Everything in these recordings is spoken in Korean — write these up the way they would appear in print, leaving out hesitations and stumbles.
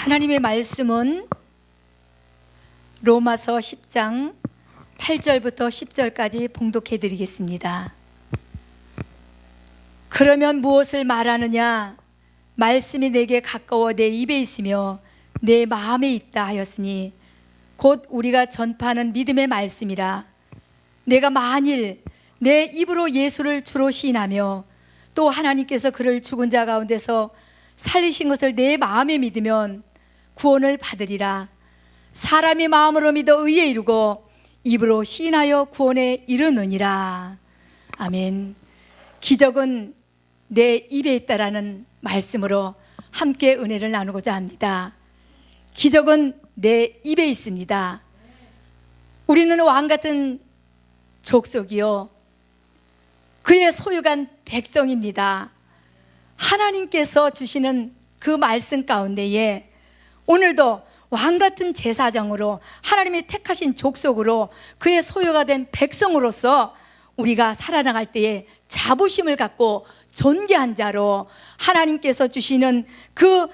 하나님의 말씀은 로마서 10장 8절부터 10절까지 봉독해 드리겠습니다. 그러면 무엇을 말하느냐? 말씀이 내게 가까워 내 입에 있으며 내 마음에 있다 하였으니 곧 우리가 전파하는 믿음의 말씀이라. 내가 만일 내 입으로 예수를 주로 시인하며 또 하나님께서 그를 죽은 자 가운데서 살리신 것을 내 마음에 믿으면 구원을 받으리라. 사람이 마음으로 믿어 의에 이르고 입으로 시인하여 구원에 이르느니라. 아멘. 기적은 내 입에 있다라는 말씀으로 함께 은혜를 나누고자 합니다. 기적은 내 입에 있습니다. 우리는 왕같은 족속이요 그의 소유간 백성입니다. 하나님께서 주시는 그 말씀 가운데에 오늘도 왕같은 제사장으로 하나님이 택하신 족속으로 그의 소유가 된 백성으로서 우리가 살아나갈 때에 자부심을 갖고 존귀한 자로 하나님께서 주시는 그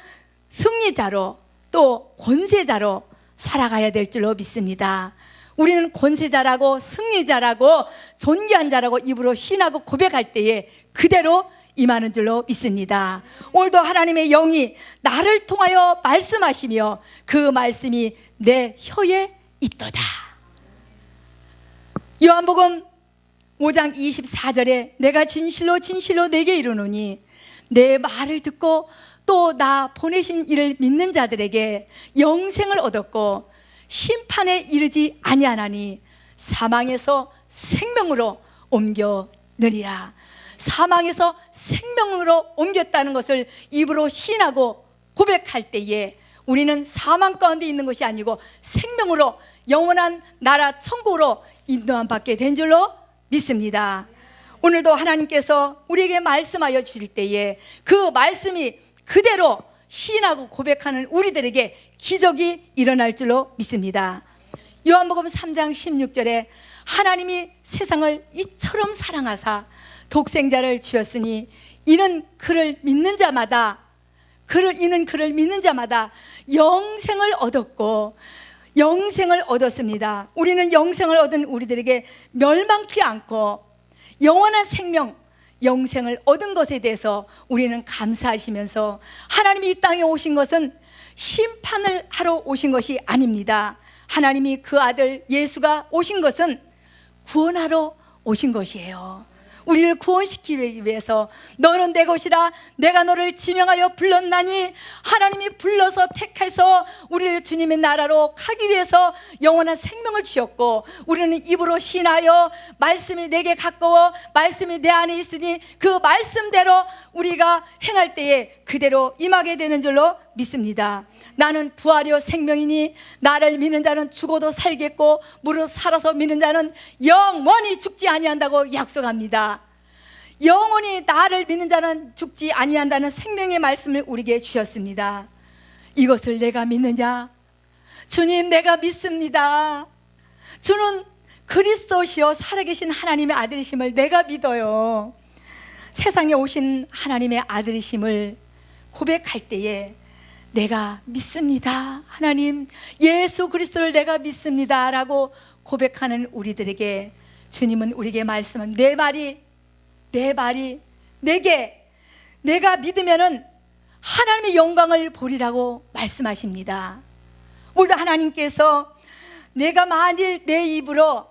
승리자로 또 권세자로 살아가야 될 줄로 믿습니다. 우리는 권세자라고 승리자라고 존귀한 자라고 입으로 신하고 고백할 때에 그대로 임하는 줄로 믿습니다. 오늘도 하나님의 영이 나를 통하여 말씀하시며 그 말씀이 내 혀에 있도다. 요한복음 5장 24절에 내가 진실로 진실로 내게 이르노니 내 말을 듣고 또 나 보내신 이를 믿는 자들에게 영생을 얻었고 심판에 이르지 아니하나니 사망에서 생명으로 옮겨느니라. 사망에서 생명으로 옮겼다는 것을 입으로 시인하고 고백할 때에 우리는 사망 가운데 있는 것이 아니고 생명으로 영원한 나라 천국으로 인도함 받게 된 줄로 믿습니다. 오늘도 하나님께서 우리에게 말씀하여 주실 때에 그 말씀이 그대로 시인하고 고백하는 우리들에게 기적이 일어날 줄로 믿습니다. 요한복음 3장 16절에 하나님이 세상을 이처럼 사랑하사 독생자를 주었으니 이는 그를 믿는 자마다 영생을 얻었고 영생을 얻었습니다. 우리는 영생을 얻은 우리들에게 멸망치 않고 영원한 생명 영생을 얻은 것에 대해서 우리는 감사하시면서 하나님이 이 땅에 오신 것은 심판을 하러 오신 것이 아닙니다. 하나님이 그 아들 예수가 오신 것은 구원하러 오신 것이에요. 우리를 구원시키기 위해서 너는 내 것이라 내가 너를 지명하여 불렀나니 하나님이 불러서 택해서 우리를 주님의 나라로 가기 위해서 영원한 생명을 주셨고 우리는 입으로 신하여 말씀이 내게 가까워 말씀이 내 안에 있으니 그 말씀대로 우리가 행할 때에 그대로 임하게 되는 줄로 믿습니다. 나는 부활이요 생명이니 나를 믿는 자는 죽어도 살겠고 무릇 살아서 믿는 자는 영원히 죽지 아니한다고 약속합니다. 영원히 나를 믿는 자는 죽지 아니한다는 생명의 말씀을 우리에게 주셨습니다. 이것을 내가 믿느냐? 주님 내가 믿습니다. 주는 그리스도시요 살아계신 하나님의 아들이심을 내가 믿어요. 세상에 오신 하나님의 아들이심을 고백할 때에 내가 믿습니다. 하나님 예수 그리스도를 내가 믿습니다 라고 고백하는 우리들에게 주님은 우리에게 말씀은 내 말이 내가 믿으면은 하나님의 영광을 보리라고 말씀하십니다. 오늘도 하나님께서 내가 만일 내 입으로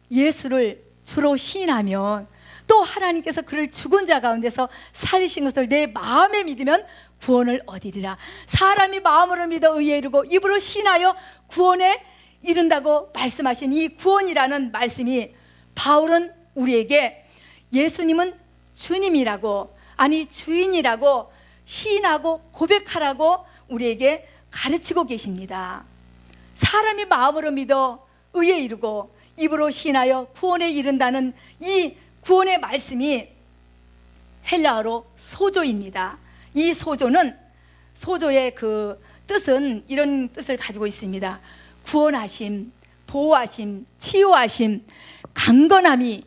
예수를 주로 시인하면 또 하나님께서 그를 죽은 자 가운데서 살리신 것을 내 마음에 믿으면 구원을 얻으리라. 사람이 마음으로 믿어 의에 이르고 입으로 시인하여 구원에 이른다고 말씀하신 이 구원이라는 말씀이 바울은 우리에게 예수님은 주님이라고 아니 주인이라고 시인하고 고백하라고 우리에게 가르치고 계십니다. 사람이 마음으로 믿어 의에 이르고 입으로 시인하여 구원에 이른다는 이 구원의 말씀이 헬라어로 소조입니다. 이 소조의 그 뜻은 이런 뜻을 가지고 있습니다. 구원하심, 보호하심, 치유하심, 강건함이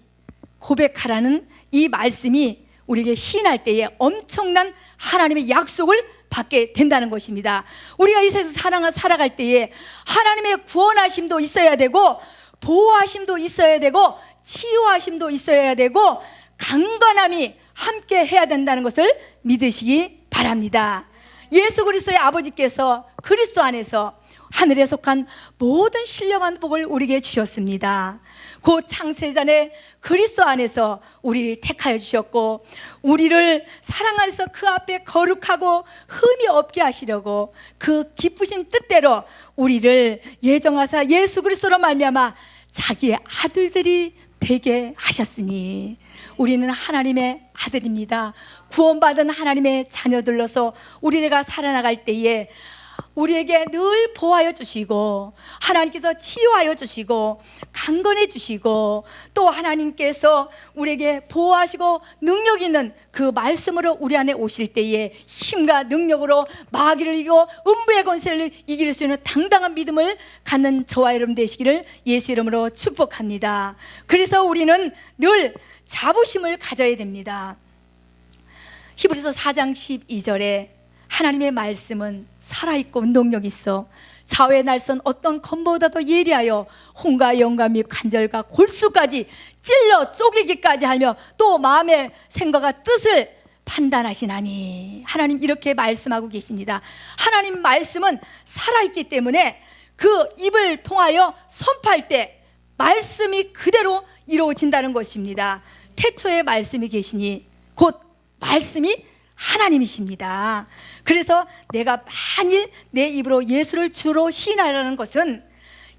고백하라는 이 말씀이 우리에게 시인할 때에 엄청난 하나님의 약속을 받게 된다는 것입니다. 우리가 이 세상 살아갈 때에 하나님의 구원하심도 있어야 되고, 보호하심도 있어야 되고, 치유하심도 있어야 되고, 강건함이 함께 해야 된다는 것을 믿으시기 바랍니다. 예수 그리스도의 아버지께서 그리스도 안에서 하늘에 속한 모든 신령한 복을 우리에게 주셨습니다. 그 창세전에 그리스도 안에서 우리를 택하여 주셨고, 우리를 사랑 안에서 그 앞에 거룩하고 흠이 없게 하시려고 그 기쁘신 뜻대로 우리를 예정하사 예수 그리스도로 말미암아 자기의 아들들이 되게 하셨으니 우리는 하나님의 아들입니다. 구원받은 하나님의 자녀들로서 우리가 살아나갈 때에 우리에게 늘 보호하여 주시고, 하나님께서 치유하여 주시고 강건해 주시고, 또 하나님께서 우리에게 보호하시고 능력 있는 그 말씀으로 우리 안에 오실 때에 힘과 능력으로 마귀를 이기고 음부의 권세를 이길 수 있는 당당한 믿음을 갖는 저와 여러분 되시기를 예수 이름으로 축복합니다. 그래서 우리는 늘 자부심을 가져야 됩니다. 히브리서 4장 12절에 하나님의 말씀은 살아있고 능력 있어 좌우의 날선 어떤 검보다도 예리하여 혼과 영과 및 관절과 골수까지 찔러 쪼개기까지 하며 또 마음의 생각과 뜻을 판단하시나니. 하나님 이렇게 말씀하고 계십니다. 하나님 말씀은 살아있기 때문에 그 입을 통하여 선포할 때 말씀이 그대로 이루어진다는 것입니다. 태초에 말씀이 계시니 곧 말씀이 하나님이십니다. 그래서 내가 만일 내 입으로 예수를 주로 시인하라는 것은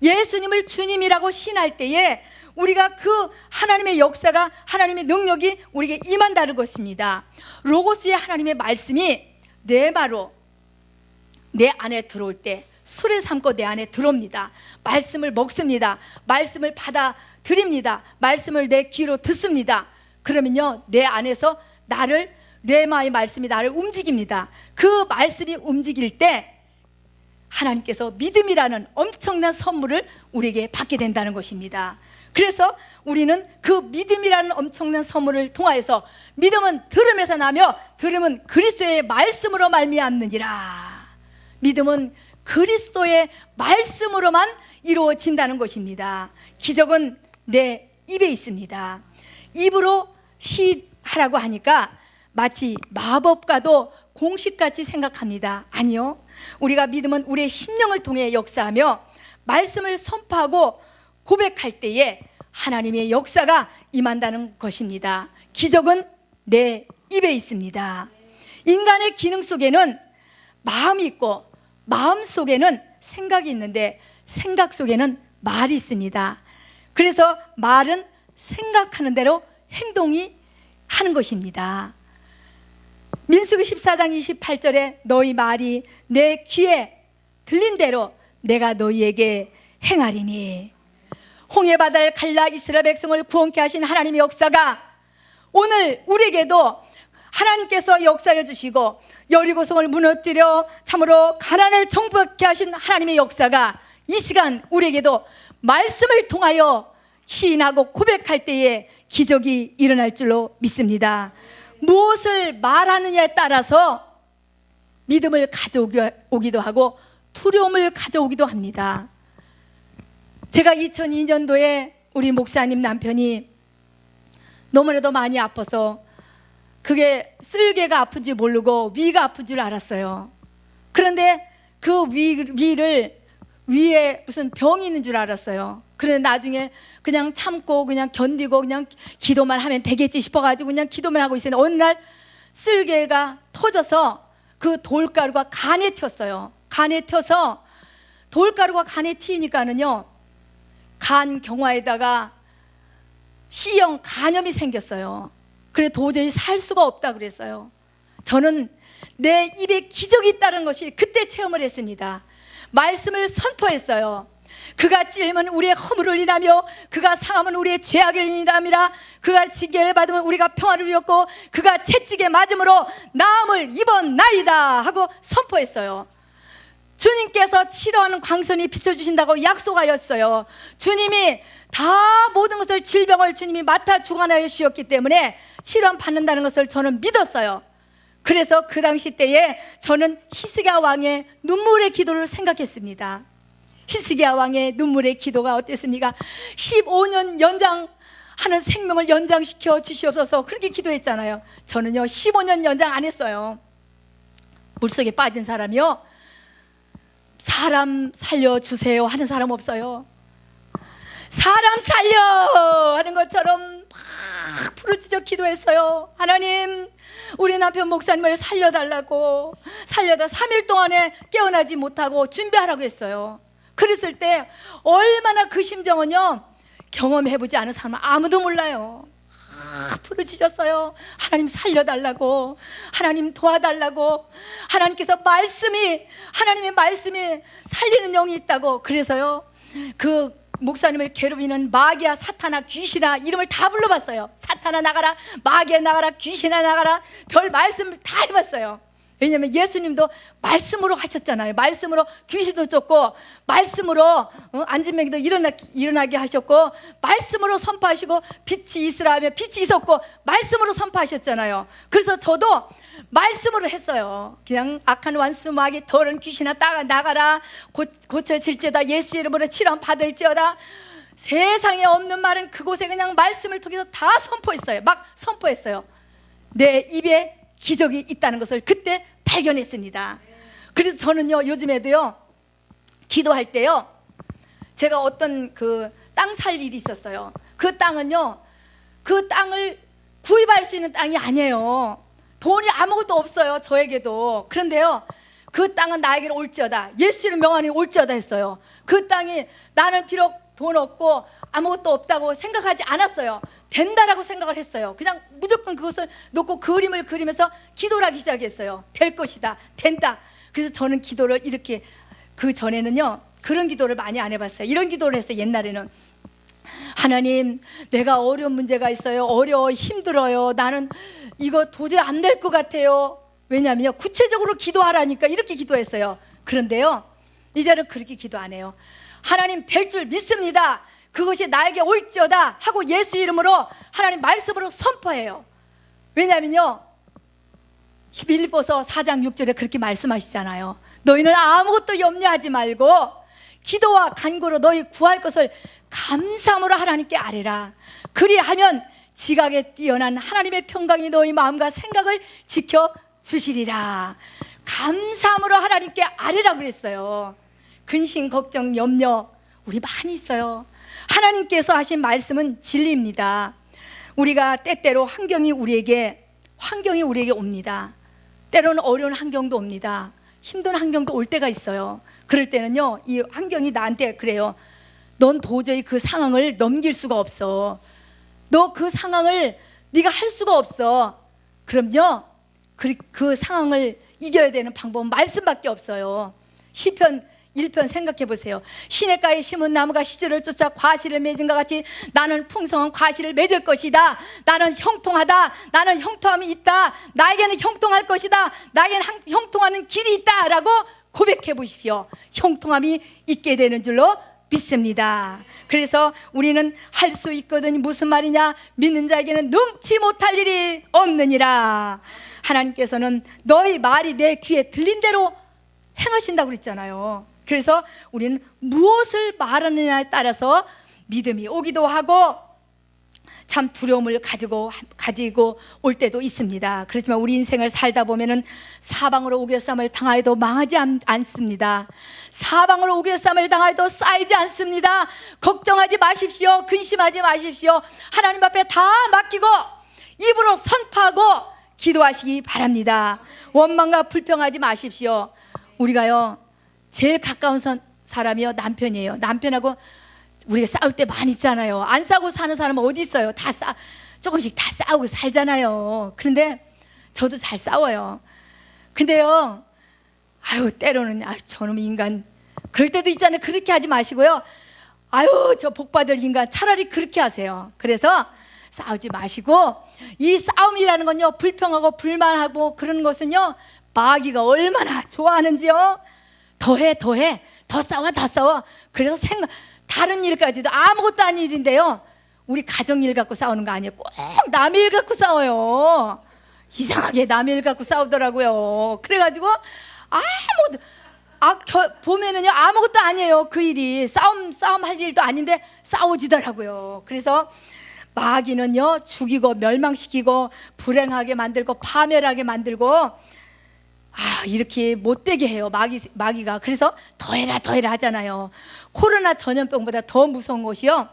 예수님을 주님이라고 시인할 때에 우리가 그 하나님의 역사가, 하나님의 능력이 우리에게 임한다는 것입니다. 로고스의 하나님의 말씀이 뇌마로 내 안에 들어올 때 술에 삼고 내 안에 들어옵니다. 말씀을 먹습니다. 말씀을 받아들입니다. 말씀을 내 귀로 듣습니다. 그러면요, 내 안에서 뇌마의 말씀이 나를 움직입니다. 그 말씀이 움직일 때 하나님께서 믿음이라는 엄청난 선물을 우리에게 받게 된다는 것입니다. 그래서 우리는 그 믿음이라는 엄청난 선물을 통하여서, 믿음은 들음에서 나며 들음은 그리스도의 말씀으로 말미암느니라. 믿음은 그리스도의 말씀으로만 이루어진다는 것입니다. 기적은 내 입에 있습니다. 입으로 시하라고 하니까 마치 마법과도 공식같이 생각합니다. 아니요, 우리가 믿음은 우리의 심령을 통해 역사하며 말씀을 선포하고 고백할 때에 하나님의 역사가 임한다는 것입니다. 기적은 내 입에 있습니다. 인간의 기능 속에는 마음이 있고 마음 속에는 생각이 있는데 생각 속에는 말이 있습니다. 그래서 말은 생각하는 대로 행동이 하는 것입니다. 민수기 14장 28절에 너희 말이 내 귀에 들린 대로 내가 너희에게 행하리니. 홍해 바다를 갈라 이스라엘 백성을 구원케 하신 하나님의 역사가 오늘 우리에게도 하나님께서 역사해 주시고 여리고성을 무너뜨려 참으로 가나안을 정복케 하신 하나님의 역사가 이 시간 우리에게도 말씀을 통하여 시인하고 고백할 때에 기적이 일어날 줄로 믿습니다. 무엇을 말하느냐에 따라서 믿음을 가져오기도 하고 두려움을 가져오기도 합니다. 제가 2002년도에 우리 목사님 남편이 너무나도 많이 아파서 그게 쓸개가 아픈지 모르고 위가 아픈 줄 알았어요. 그런데 그 위에 무슨 병이 있는 줄 알았어요. 그런데 나중에 그냥 참고 그냥 견디고 그냥 기도만 하면 되겠지 싶어가지고 그냥 기도만 하고 있었는데 어느 날 쓸개가 터져서 그 돌가루가 간에 튀었어요. 간에 튀어서 돌가루가 간에 튀니까는요, 간 경화에다가 C형 간염이 생겼어요. 그래 도저히 살 수가 없다 그랬어요. 저는 내 입에 기적이 있다는 것이 그때 체험을 했습니다. 말씀을 선포했어요. 그가 찔면 우리의 허물을 인하며 그가 상하면 우리의 죄악을 인함이라. 그가 징계를 받으면 우리가 평화를 이뤘고 그가 채찍에 맞음으로 나음을 입었나이다 하고 선포했어요. 주님께서 치료하는 광선이 비춰주신다고 약속하였어요. 주님이 다 모든 것을, 질병을 주님이 맡아 주관하여 주셨기 때문에 치료함 받는다는 것을 저는 믿었어요. 그래서 그 당시 때에 저는 히스기야 왕의 눈물의 기도를 생각했습니다. 히스기야 왕의 눈물의 기도가 어땠습니까? 15년 연장하는 생명을 연장시켜 주시옵소서, 그렇게 기도했잖아요. 저는요 15년 연장 안 했어요. 물속에 빠진 사람이요, 사람 살려주세요 하는 사람 없어요. 사람 살려 하는 것처럼 막 부르짖어 기도했어요. 하나님, 우리 남편 목사님을 살려달라고. 살려다 3일 동안에 깨어나지 못하고 준비하라고 했어요. 그랬을 때 얼마나 그 심정은요, 경험해보지 않은 사람은 아무도 몰라요. 부르짖었어요. 하나님 살려달라고, 하나님 도와달라고. 하나님께서 하나님의 말씀이 살리는 영이 있다고. 그래서요 그 목사님을 괴롭히는 마귀야, 사탄아, 귀신아 이름을 다 불러봤어요. 사탄아 나가라, 마귀야 나가라, 귀신아 나가라, 별 말씀을 다 해봤어요. 왜냐하면 예수님도 말씀으로 하셨잖아요. 말씀으로 귀신도 쫓고, 말씀으로 앉은 명도 일어나게 하셨고, 말씀으로 선포하시고, 빛이 있으라 하며 빛이 있었고, 말씀으로 선포하셨잖아요. 그래서 저도 말씀으로 했어요. 그냥 악한 원수 마귀 더러운 귀신아 나가라, 고쳐질지어다, 예수 이름으로 치료 받을지어다. 세상에 없는 말은 그곳에 그냥 말씀을 통해서 다 선포했어요. 막 선포했어요. 내 입에 기적이 있다는 것을 그때 발견했습니다. 그래서 저는요 요즘에도요 기도할 때요, 제가 어떤 그 땅 살 일이 있었어요. 그 땅은요, 그 땅을 구입할 수 있는 땅이 아니에요. 돈이 아무것도 없어요, 저에게도. 그런데요 그 땅은 나에게로 올지어다, 예수의 명안에 올지어다 했어요. 그 땅이 나는 비록 돈 없고 아무것도 없다고 생각하지 않았어요. 된다라고 생각을 했어요. 그냥 무조건 그것을 놓고 그림을 그리면서 기도를 하기 시작했어요. 될 것이다, 된다. 그래서 저는 기도를 이렇게, 그 전에는요 그런 기도를 많이 안 해봤어요. 이런 기도를 했어요. 옛날에는 하나님, 내가 어려운 문제가 있어요. 어려워, 힘들어요. 나는 이거 도저히 안 될 것 같아요. 왜냐하면요 구체적으로 기도하라니까 이렇게 기도했어요. 그런데요 이제는 그렇게 기도 안 해요. 하나님 될 줄 믿습니다, 그것이 나에게 올지어다 하고 예수 이름으로 하나님 말씀으로 선포해요. 왜냐하면요 빌립보서 4장 6절에 그렇게 말씀하시잖아요. 너희는 아무것도 염려하지 말고 기도와 간구로 너희 구할 것을 감사함으로 하나님께 아뢰라. 그리하면 지각에 뛰어난 하나님의 평강이 너희 마음과 생각을 지켜주시리라. 감사함으로 하나님께 아뢰라고 그랬어요. 근심, 걱정, 염려 우리 많이 있어요. 하나님께서 하신 말씀은 진리입니다. 우리가 때때로 환경이 우리에게 옵니다. 때로는 어려운 환경도 옵니다. 힘든 환경도 올 때가 있어요. 그럴 때는요 이 환경이 나한테 그래요. 넌 도저히 그 상황을 넘길 수가 없어. 너 그 상황을 네가 할 수가 없어. 그럼요 그 상황을 이겨야 되는 방법은 말씀밖에 없어요. 시편 1편 생각해 보세요. 시냇가에 심은 나무가 시절을 쫓아 과실을 맺은 것 같이 나는 풍성한 과실을 맺을 것이다. 나는 형통하다. 나는 형통함이 있다. 나에게는 형통할 것이다. 나에게는 형통하는 길이 있다 라고 고백해 보십시오. 형통함이 있게 되는 줄로 믿습니다. 그래서 우리는 할 수 있거든. 무슨 말이냐? 믿는 자에게는 능치 못할 일이 없느니라. 하나님께서는 너희 말이 내 귀에 들린 대로 행하신다고 그랬잖아요. 그래서 우리는 무엇을 말하느냐에 따라서 믿음이 오기도 하고 참 두려움을 가지고 올 때도 있습니다. 그렇지만 우리 인생을 살다 보면은 사방으로 우겨쌈을 당하여도 망하지 않습니다. 사방으로 우겨쌈을 당하여도 쌓이지 않습니다. 걱정하지 마십시오. 근심하지 마십시오. 하나님 앞에 다 맡기고 입으로 선포하고 기도하시기 바랍니다. 원망과 불평하지 마십시오. 우리가요 제일 가까운 사람이요 남편이에요. 남편하고 우리가 싸울 때 많이 있잖아요. 안 싸우고 사는 사람은 어디 있어요? 조금씩 다 싸우고 살잖아요. 그런데 저도 잘 싸워요. 근데요 때로는 저놈 인간, 그럴 때도 있잖아요. 그렇게 하지 마시고요, 저 복받을 인간, 차라리 그렇게 하세요. 그래서 싸우지 마시고, 이 싸움이라는 건요 불평하고 불만하고 그런 것은요 마귀가 얼마나 좋아하는지요. 더해 더 싸워. 그래서 다른 일까지도 아무것도 아닌 일인데요 우리 가정 일 갖고 싸우는 거 아니에요. 꼭 남의 일 갖고 싸워요. 이상하게 남의 일 갖고 싸우더라고요. 그래가지고 보면은요 아무것도 아니에요. 그 일이 싸움할 일도 아닌데 싸워지더라고요. 그래서 마귀는요 죽이고 멸망시키고 불행하게 만들고 파멸하게 만들고 이렇게 못되게 해요. 마귀가. 그래서 더해라 하잖아요. 코로나 전염병보다 더 무서운 것이요,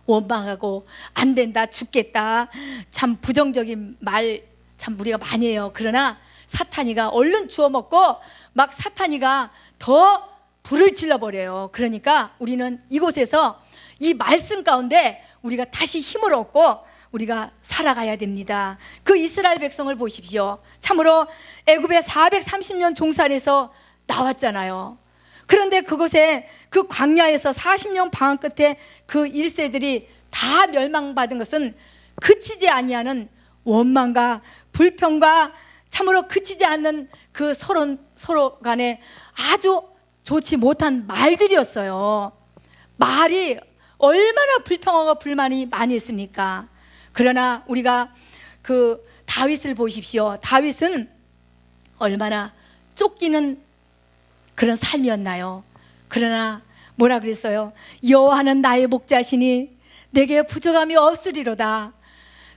원망하고 안 된다, 죽겠다, 참 부정적인 말 참 우리가 많이 해요. 그러나 사탄이가 얼른 주워 먹고 막 사탄이가 더 불을 질러버려요. 그러니까 우리는 이곳에서 이 말씀 가운데 우리가 다시 힘을 얻고 우리가 살아가야 됩니다. 그 이스라엘 백성을 보십시오. 참으로 애굽에 430년 종살이에서 나왔잖아요. 그런데 그곳에 그 광야에서 40년 방황 끝에 그 1세들이 다 멸망받은 것은 그치지 아니하는 원망과 불평과 참으로 그치지 않는 그 서로 간에 아주 좋지 못한 말들이었어요. 말이 얼마나 불평하고 불만이 많이 했습니까? 그러나 우리가 그 다윗을 보십시오. 다윗은 얼마나 쫓기는 그런 삶이었나요? 그러나 뭐라 그랬어요? 여호와는 나의 목자시니 내게 부족함이 없으리로다.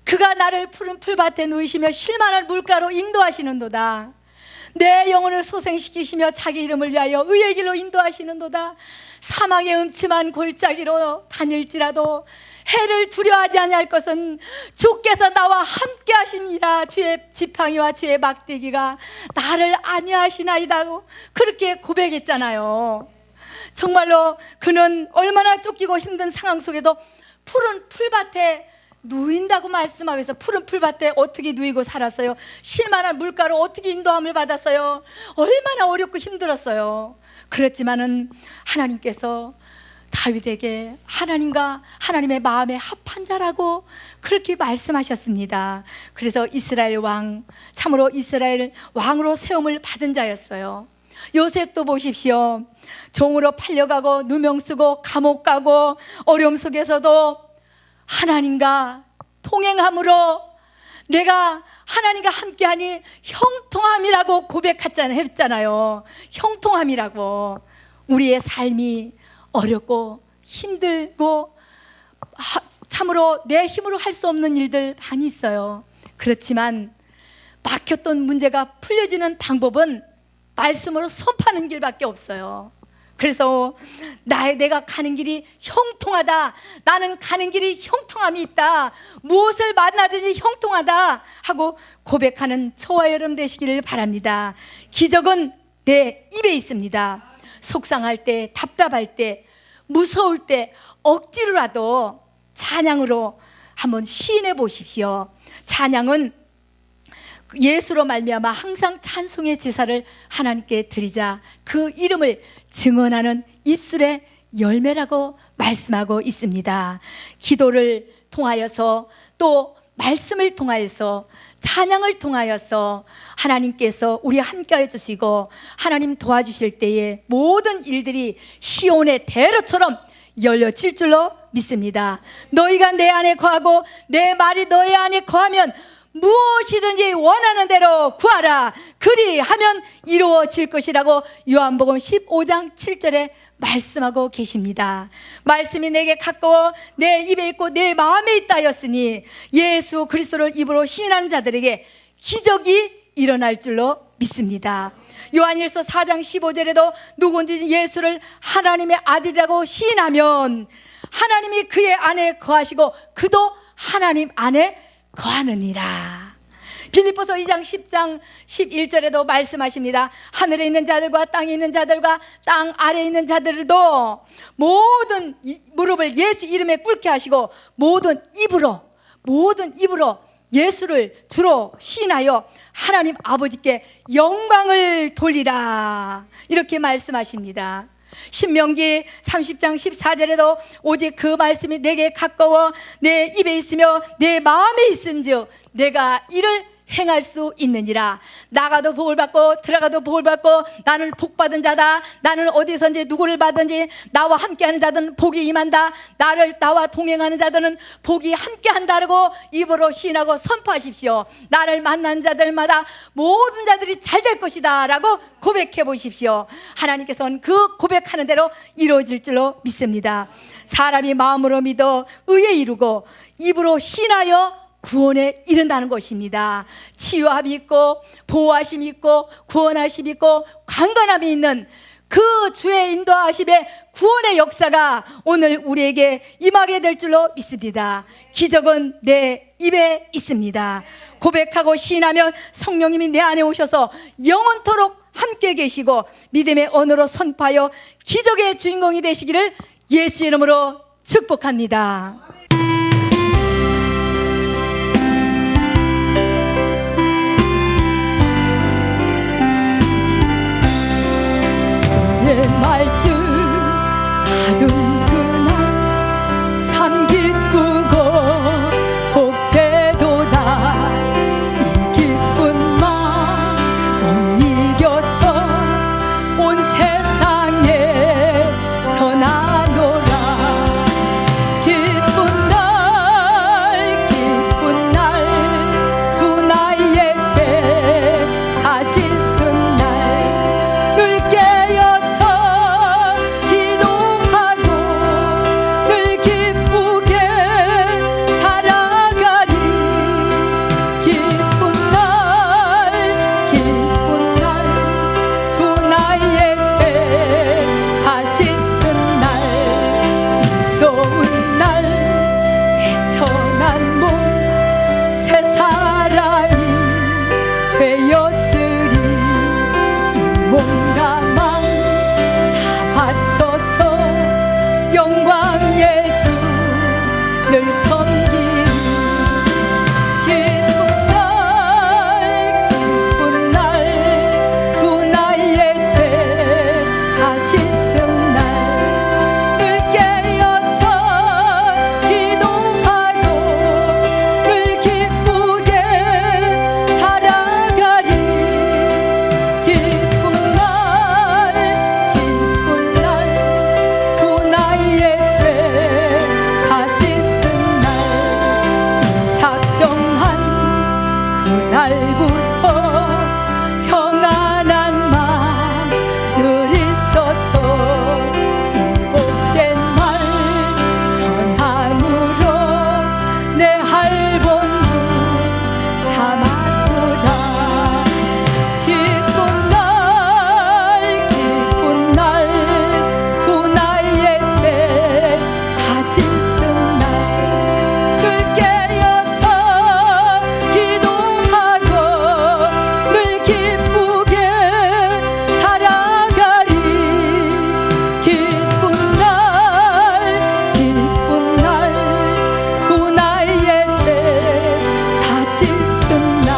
그가 나를 푸른 풀밭에 누이시며 쉴만한 물가로 인도하시는도다. 내 영혼을 소생시키시며 자기 이름을 위하여 의의 길로 인도하시는도다. 사망의 음침한 골짜기로 다닐지라도 해를 두려워하지 아니할 것은 주께서 나와 함께 하심이라. 주의 지팡이와 주의 막대기가 나를 안위하시나이다고 그렇게 고백했잖아요. 정말로 그는 얼마나 쫓기고 힘든 상황 속에도 푸른 풀밭에 누인다고 말씀하고 있어요. 푸른 풀밭에 어떻게 누이고 살았어요? 쉴만한 물가로 어떻게 인도함을 받았어요? 얼마나 어렵고 힘들었어요. 그렇지만은 하나님께서 다윗에게 하나님과 하나님의 마음에 합한 자라고 그렇게 말씀하셨습니다. 그래서 이스라엘 왕, 참으로 이스라엘 왕으로 세움을 받은 자였어요. 요셉도 보십시오. 종으로 팔려가고 누명 쓰고 감옥 가고 어려움 속에서도 하나님과 동행함으로 내가 하나님과 함께하니 형통함이라고 고백했잖아요. 형통함이라고. 우리의 삶이 어렵고 힘들고 참으로 내 힘으로 할 수 없는 일들 많이 있어요. 그렇지만 막혔던 문제가 풀려지는 방법은 말씀으로 손파는 길밖에 없어요. 그래서 내가 가는 길이 형통하다, 나는 가는 길이 형통함이 있다, 무엇을 만나든지 형통하다 하고 고백하는 저와 여러분 되시기를 바랍니다. 기적은 내 입에 있습니다. 속상할 때, 답답할 때, 무서울 때 억지로라도 찬양으로 한번 시인해 보십시오. 찬양은 예수로 말미암아 항상 찬송의 제사를 하나님께 드리자 그 이름을 증언하는 입술의 열매라고 말씀하고 있습니다. 기도를 통하여서 또 말씀을 통하여서 찬양을 통하여서 하나님께서 우리 함께해 주시고 하나님 도와주실 때에 모든 일들이 시온의 대로처럼 열려질 줄로 믿습니다. 너희가 내 안에 거하고 내 말이 너희 안에 거하면 무엇이든지 원하는 대로 구하라. 그리하면 이루어질 것이라고 요한복음 15장 7절에 말씀하고 계십니다. 말씀이 내게 가까워 내 입에 있고 내 마음에 있다 하였으니 예수 그리스도를 입으로 시인하는 자들에게 기적이 일어날 줄로 믿습니다. 요한일서 4장 15절에도 누구든지 예수를 하나님의 아들이라고 시인하면 하나님이 그의 안에 거하시고 그도 하나님 안에 거하느니라. 빌립보서 2장 10장 11절에도 말씀하십니다. 하늘에 있는 자들과 땅에 있는 자들과 땅 아래에 있는 자들도 모든 무릎을 예수 이름에 꿇게 하시고 모든 입으로 예수를 주로 시인하여 하나님 아버지께 영광을 돌리라. 이렇게 말씀하십니다. 신명기 30장 14절에도 오직 그 말씀이 내게 가까워 내 입에 있으며 내 마음에 있은즉 내가 이를 행할 수 있느니라. 나가도 복을 받고 들어가도 복을 받고 나는 복 받은 자다. 나는 어디선지 누구를 받든지 나와 함께하는 자들은 복이 임한다. 나와 동행하는 자들은 복이 함께한다라고 입으로 시인하고 선포하십시오. 나를 만난 자들마다 모든 자들이 잘 될 것이다 라고 고백해 보십시오. 하나님께서는 그 고백하는 대로 이루어질 줄로 믿습니다. 사람이 마음으로 믿어 의에 이루고 입으로 시인하여 구원에 이른다는 것입니다. 치유함이 있고 보호하심이 있고 구원하심이 있고 강건함이 있는 그 주의 인도하심의 구원의 역사가 오늘 우리에게 임하게 될 줄로 믿습니다. 기적은 내 입에 있습니다. 고백하고 시인하면 성령님이 내 안에 오셔서 영원토록 함께 계시고 믿음의 언어로 선포하여 기적의 주인공이 되시기를 예수 이름으로 축복합니다. 내 말씀 받은 그날 참 기쁘고 복되도다. 이 기쁜 마음 이겨서 온 세상에 전하노라. 기쁜 날 주 나의 죄 다시 쓴 날 늘 깨어서 늘 섬기리. 기쁜 날 주 나의 죄 다시 쓴 날 늘 깨어서 기도하고 늘 기쁘게 살아가리. 기쁜 날 주 나의 죄 다시 그날부터 평안한 마음 늘 있어서 이 복된 말 전함으로 내 할본부 삼았구나. 기쁜 날 주 나의 죄 다시 쓴 날 늘 깨어서 주 나의 죄 다시 쓴 날